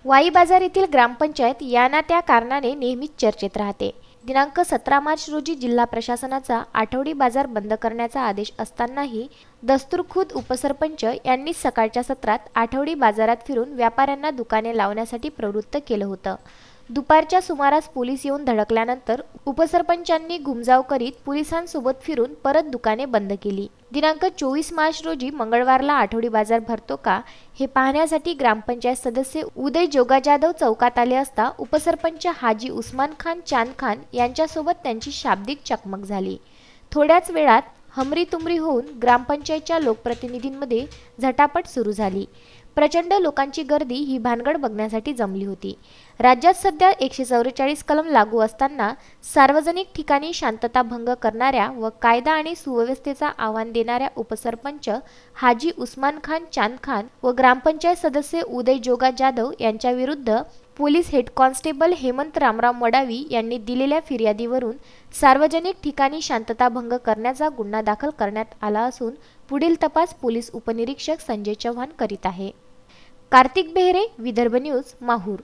वाई बाजार येथील ग्रामपंचायत या ना त्या कारणाने नेहमीच चर्चेत राहते। दिनांक 17 मार्च रोजी जिल्हा प्रशासनाचा आठवडी बाजार बंद करण्याचा आदेश असतानाही दस्तूरखुर्द उपसरपंच यांनी सकाळच्या सत्रात आठवडी बाजारात फिरून व्यापाऱ्यांना दुकाने लावण्यासाठी प्रवृत्त केलं होतं। दुपारच्या सुमारास पोलीस येऊन धडकल्यानंतर उपसरपंचांनी घुमजाव करीत पोलिसांसोबत फिरून परत दुकाने बंद केली। दिनांक 24 मार्च रोजी मंगळवारला आठवडी बाजार भरतो का हे पाहण्यासाठी ग्रामपंचायत सदस्य उदय जोगा जाधव चौकात आले असता उपसरपंच हाजी उस्मान खान चांद खान यांच्यासोबत त्यांची शाब्दिक चकमक झाली। थोड्याच वेळात हमरीतुमरी होऊन ग्रामपंचायतच्या लोकप्रतिनिधींमध्ये झटापट सुरू झाली। प्रचंड लोकांची गर्दी ही भानगड बघण्यासाठी जमली होती। राज्यात सध्या 144 कलम लागू असताना सार्वजनिक ठिकाणी शांतता भंग करणाऱ्या व कायदा आणि सुव्यवस्थेचा आव्हान देणाऱ्या उपसरपंच हाजी उस्मान खान चांद खान व ग्रामपंचायत सदस्य उदय जोगा जाधव यांच्या विरुद्ध police head constable Hemant Ramrao Madavi यांनी दिलेल्या फिर्यादीवरून सार्वजनिक ठिकाणी शांतता भंग करण्याचा गुन्हा दाखल करण्यात आला असून पुढील तपास पोलीस उपनिरीक्षक संजय चव्हाण करीत आहे। कार्तिक बेहरे, विदर्भ न्यूज, माहूर।